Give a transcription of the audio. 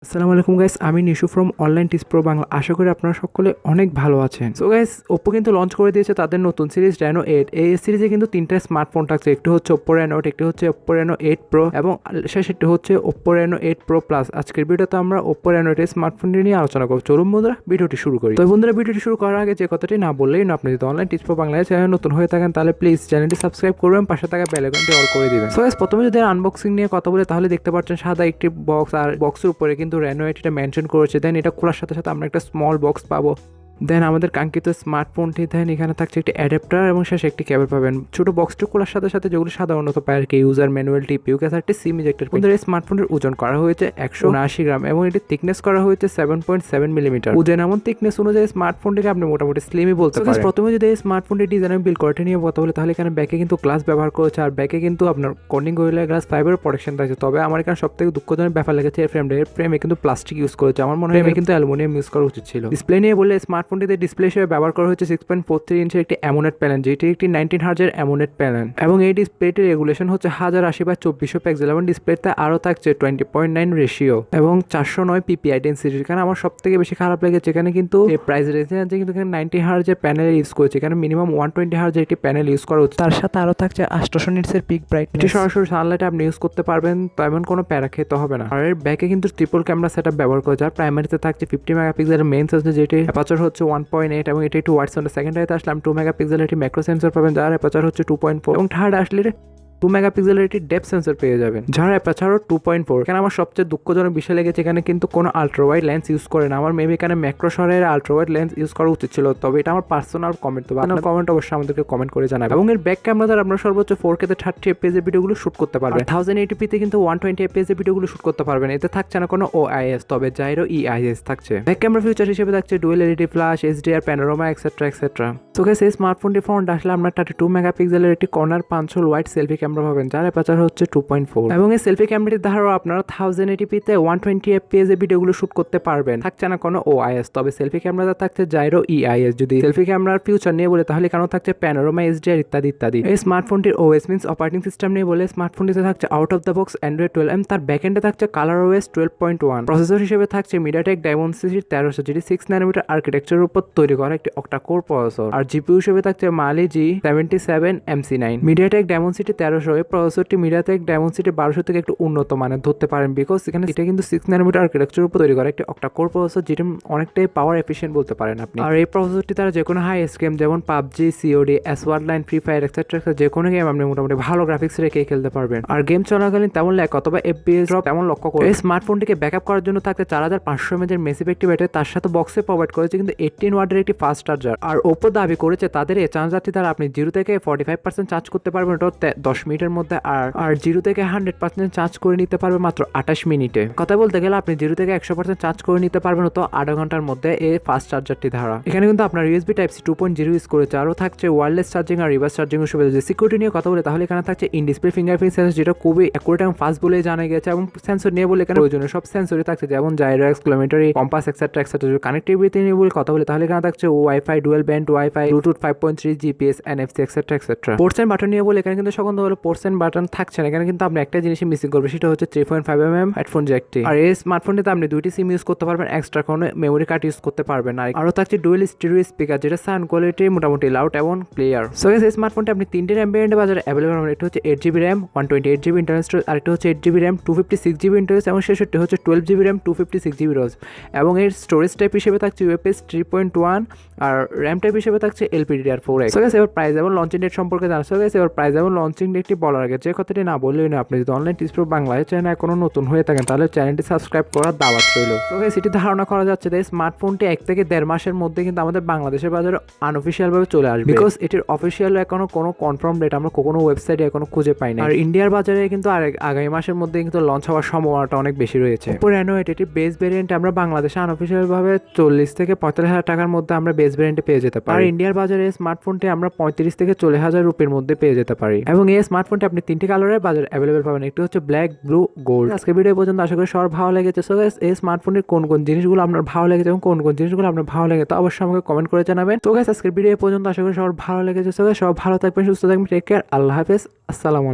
আসসালামু আলাইকুম গাইস, আমি Nishu from online tips pro Bangla. আশা করি আপনারা সকলে অনেক ভালো আছেন। সো গাইস, ওপ্পো কিন্তু লঞ্চ করে দিয়েছে তাদের নতুন সিরিজ রেনো 8। এই সিরিজে কিন্তু তিনটা স্মার্টফোন থাকছে, একটি হচ্ছে ওপ্পো রেনো, একটি হচ্ছে ওপ্পো রেনো 8 প্রো এবং শেষেরটি হচ্ছে ওপ্পো রেনো 8 প্রো প্লাস। আজকের ভিডিওতে আমরা ওপ্পো রেনো 8 স্মার্টফোনটি নিয়ে আলোচনা করব। চলুন বন্ধুরা ভিডিওটি শুরু করি। তো বন্ধুরা, ভিডিওটি শুরু করার আগে যে কথাটি না বললেই না, আপনি যদি অনলাইন টিপস প্রো বাংলায় চ্যানেল নতুন হয়ে থাকেন তাহলে প্লিজ চ্যানেলটি সাবস্ক্রাইব করবেন, পাশে থাকা বেল আইকনটি অল করে দিবেন। সো গাইস, প্রথমে যদি আনবক্সিং নিয়ে কথা বলি তাহলে দেখতে পাচ্ছেন সাদা একটি বক্স, আর বক্সের উপরে কিন্তু রেনো 8 এটা মেনশন করেছে। দেন এটা খোলার সাথে সাথে আমরা একটা স্মল বক্স পাবো। দেন আমাদের কাঙ্ক্ষিত স্মার্টফোনটি, দেন এখানে থাকছে একটি অ্যাডাপ্টার এবং শেষে একটি কেবল পাবেন। ছোট বক্সটি খোলার সাথে সাথে যেগুলো সাধারণত পায় আর কি, ইউজার ম্যানুয়াল, টিপিউ, একটি সিম ইজেক্টর। কিন্তু এই স্মার্টফোনের ওজন করা হয়েছে 179 গ্রাম এবং এটি থিকনেস করা হয়েছে 7.7 মিলিমিটার। ওজন এমন থিকনেস অনুযায়ী স্মার্টফোনটিকে আপনি মোটামুটি স্লিমই বলতে পারেন। প্রথমে যদি এই স্মার্টফোনটি ডিজাইন এবং বিল্ড কোয়ালিটি নিয়ে কথা বলে তাহলে এখানে ব্যাকে কিন্তু গ্লাস ব্যবহার করেছে, আর ব্যাকে কিন্তু আপনার কর্নিং গরিলা গ্লাস 5 এর প্রোটেকশন থাকছে। তবে আমার এখানে সবথেকে দুঃখজনক ব্যাপার লেগেছে এর ফ্রেমে কিন্তু প্লাস্টিক ইউজ করেছে। আমার মনে হয় কিন্তু অ্যালুমিনিয়াম ইউজ করা উচিত ছিল। ডিসপ্লে নিয়ে বললে স্মার্টফোনটিতে ডিসপ্লে ব্যবহার করা হয়েছে 6.43 ইঞ্চের একটি অ্যামোলেড প্যানেল, যেটি একটি 19 হার্জের অ্যামোলেড প্যানেল এবং এই ডিসপ্লেটির রেগুলেশন হচ্ছে 1080x2400 পিক্সেল এবং ডিসপ্লেতে আরও থাকছে 20.9 রেশিও এবং 409 পিপিআই ডেন্সিটি। এখানে আমার সব থেকে বেশি খারাপ লেগেছে এখানে কিন্তু এই প্রাইস রেঞ্জে কিন্তু এখানে 90 হার্জের প্যানেল ইউজ করেছে। এখানে মিনিমাম 120 হার্জের একটি প্যানেল ইউজ করা হচ্ছে। তার সাথে আরও থাকছে 800 নিটসের পিক ব্রাইটনেস। এটি সরাসরি সানলাইটে আপনি ইউজ করতে পারবেন, তো এমন কোনো প্যারা খেতে হবে না। আর এর ব্যাকে কিন্তু ট্রিপল ক্যামেরা সেটআপ ব্যবহার করেছে, আর প্রাইমারিতে থাকছে 50 মেগাপিক্সেলের মেইন সেন্সর, যেটি অ্যাপারচার হচ্ছে 1.8 এবং এটি একটু ওয়াইড সেন্সর। সেকেন্ডারিতে আসলাম 2 মেগাপিক্সেলের একটি ম্যাক্রো সেন্সর পাবেন, যার অ্যাপারচার হচ্ছে 2.4 এবং থার্ড আসলে 2 মেগাপিক্সেলের একটি ডেপথ সেন্সর পেয়ে যাবেন, যার অ্যাপারচারও 2.4। এখানে আমার সবচেয়ে দুঃখজনক বিষয় লেগেছে এখানে কিন্তু কোনো আলট্রা ওয়াইড লেন্স ইউজ করে না। আমার মেবি এখানে ম্যাক্রো শরের আলট্রা ওয়াইড লেন্স ইউজ করা উচিত ছিল, তবে এটা আমার পার্সোনাল কমেন্ট। তবে আপনার কমেন্ট অবশ্যই আমাদেরকে কমেন্ট করে জানাবেন। এবং এর ব্যাক ক্যামেরা দ্বারা আপনার সর্বোচ্চ 4K তে 30 FPS এর ভিডিওগুলো শুট করতে পারবেন। 1080p তে কিন্তু 120 FPS এর ভিডিওগুলো শুট করতে পারবেন। এতে থাকছে না কোনো OIS, তবে জাইরো EIS থাকছে। ব্যাক ক্যামেরা ফিচার হিসেবে থাকছে dual LED flash, HDR, panorama, etcetera etcetera. তো গাইস, এই স্মার্টফোনটি ফ্রন্ট আসলে আমরা 32 মেগাপিক্সেলের একটি corner punch whole wide selfie camera পাবেন, যার অ্যাপারচার হচ্ছে 2.4 এবং এই সেলফি ক্যামেরাটির দ্বারাও আপনারা 1080p তে 120 FPS এর ভিডিওগুলো শুট করতে পারবেন। থাকছে না কোনো OIS, তবে সেলফি ক্যামেরাতে থাকছে জাইরো EIS। যদি সেলফি ক্যামেরার ফিউচার নিয়ে বলে তাহলে কেন থাকছে প্যানোরামা, HDR ইত্যাদি ইত্যাদি। এই স্মার্টফোনটির OS মিন্স অপারেটিং সিস্টেম নিয়ে বলে স্মার্টফোনটিতে থাকছে out of the box Android 12 এবং তার ব্যাকএন্ডে থাকছে কালার OS 12.1। প্রসেসর হিসেবে থাকছে মিডিয়াটেক ডাইমেনসিটি 1300, যেটি 6 ন্যানোমিটার আর্কিটেকচারের উপর তৈরি করা একটি অক্টা কোর প্রসেসর। আর জিপিইউ হিসেবে থাকছে মালি G77 MC9। মিডিয়াটেক ডাইমেনসিটি 1300, এই প্রসেসরটি মিডিয়াটেক ডাইমেনসিটি 1200 থেকে একটু উন্নত মানের ধরতে পারেন, বিকজ এখানে এটা কিন্তু 6 ন্যানোমিটার আর্কিটেকচারের উপর তৈরি করা একটি অক্টা কোর প্রসেসর, যেটি অনেকটাই পাওয়ার এফিশিয়েন্ট বলতে পারেন আপনি। আর এই প্রসেসরটি তারা যে কোনো হাই গেম যেমন PUBG, COD, SWORD line, free fire etcetera যে কোনো গেম আপনি মোটামুটি ভালো গ্রাফিক্স রেখে খেলতে পারবেন। আর গেম চলাকালীন তেমন ল্যাগ অথবা FPS ড্রপ তেমন লক্ষ্য করে। এই স্মার্টফোনটিকে ব্যাকআপ করার জন্য থাকছে 4500 mAh এর মেসিভ একটি ব্যাটারি, তার সাথে বক্সে প্রোভাইড করেছে কিন্তু 18 ওয়াটের একটি ফাস্ট চার্জার। আর ওপো দাবি করেছে তাদের এই চার্জারটি দ্বারা আপনি 0 থেকে 45% চার্জ করতে পারবেন ওটা 10 মিনিটের মধ্যে, আর 0 থেকে 100% চার্জ করে নিতে পারবে মাত্র 28 মিনিটে। কথা বলতে গেলে আপনি 0 থেকে 100% চার্জ করে নিতে পারবেন তো আধা ঘন্টার মধ্যে এই ফাস্ট চার্জারটি দ্বারা। এখানে কিন্তু আপনার USB Type-C 2.0 ইউজ করেছে, আরও থাকছে ওয়্যারলেস চার্জিং আর রিভার্স চার্জিং এর সুবিধা। যে সিকিউরিটি নিয়ে কথা বলে তাহলে এখানে থাকছে ইন ডিসপ্লে ফিঙ্গারপ্রিন্ট সেন্সর, যেটা খুবই অ্যাকুরেট এবং ফাস্ট বলে জানা গেছে। এবং সেন্সর নিয়ে বলে এখানে প্রয়োজনীয় সব সেন্সরই থাকছে, যেমন জাইরো, অ্যাক্সিলোমিটারি, কম্পাস এক্সেট্রা এক্সেট্রা। কানেক্টিভিটি নিয়ে বলে কথা বলে তাহলে এখানে থাকছে wifi, dual band wifi, bluetooth 5.3, GPS, NFC etcetera etcetera. Ports and button নিয়ে বলে এখানে কিন্তু সকল ধরনের পোর্টস এন্ড বাটন থাকছে না। এখানে কিন্তু আপনি একটা জিনিসই মিসিং করবে, সেটা হচ্ছে 3.5mm হেডফোন জ্যাকটি। আর এই স্মার্টফোনটিতে আপনি 2টি সিম ইউজ করতে পারবেন, এক্সট্রা কোনো মেমোরি কার্ড ইউজ করতে পারবেন না। আরও থাকছে ডুয়েল স্টিরিও স্পিকার, যেটা সাউন্ড কোয়ালিটি মোটামুটি লাউড এবং ক্লিয়ার। সো গাইস, এই স্মার্টফোনটি আপনি 3টে RAM ভেরিয়েন্টে বাজারে অ্যাভেলেবল পাবেন। একটা হচ্ছে 8GB RAM 128GB internal storage, আরেকটা হচ্ছে 8GB RAM 256GB ইন্টারনাল, এবং শেষেরটি হচ্ছে 12GB RAM 256GB রোজ। এবং এর স্টোরেজ টাইপ হিসেবে থাকছে UFS 3.1 আর RAM টাইপ হিসেবে থাকছে LPDDR4X। সো গাইস, এবার প্রাইস এবং লঞ্চিং ডেট সম্পর্কে জানা। সো গাইস, এবার প্রাইস এবং লঞ্চিং ডেটটি বলার আগে যে কথাটি না বললেই না, আপনি যদি অনলাইন টিপস প্রো বাংলায় চ্যানেল এখনো নতুন হয়ে থাকেন তাহলে চ্যানেলটি সাবস্ক্রাইব করার দাওয়াত রইল। তো গাইস, এটি ধারণা করা যাচ্ছে যে স্মার্টফোনটি 1 থেকে 1.5 মাসের মধ্যে কিন্তু আমাদের বাংলাদেশের বাজারে আনঅফিশিয়াল ভাবে চলে আসবে, বিকজ এটির অফিশিয়াল এখনো কোনো কনফার্ম ডেট আমরা কোনো ওয়েবসাইটে এখনো খুঁজে পাই না। আর ইন্ডিয়ার বাজারে কিন্তু আগামী মাসের মধ্যে কিন্তু লঞ্চ হওয়ার সম্ভাবনাটা অনেক বেশি রয়েছে। Oppo Reno 8 এটির বেস ভেরিয়েন্ট আমরা বাংলাদেশে আনঅফিশিয়াল ভাবে 40 থেকে 45,000 টাকার মধ্যে আমরা বেস ভেরিয়েন্টে পেয়ে যেতে পারি। আর ইন্ডিয়ার বাজারে স্মার্টফোনটি আমরা 35 থেকে 40,000 রুপির মধ্যে পেয়ে যেতে পারি। এবং এই স্মার্টফোনটি আপনি 3টি কালারে বাজারে অ্যাভেলেবল পাবেন, একটি হচ্ছে ব্ল্যাক, ব্লু, গোল্ড। আজকে ভিডিও পর্যন্ত আশা করি সবার ভালো লেগেছে। সো গাইস, এই স্মার্টফোনের কোন কোন জিনিসগুলো আপনার ভালো লেগেছে এবং কোন কোন জিনিসগুলো আপনার ভালো লেগেছে তো অবশ্যই আমাকে কমেন্ট করে জানাবেন। তো গাইস, আজকের ভিডিও পর্যন্ত আশা করি সবার ভালো লেগেছে। সো গাইস, সবাই ভালো থাকবেন, সুস্থ থাকবেন, টেক কেয়ার, আল্লাহ হাফেজ, আসসালামু আলাইকুম।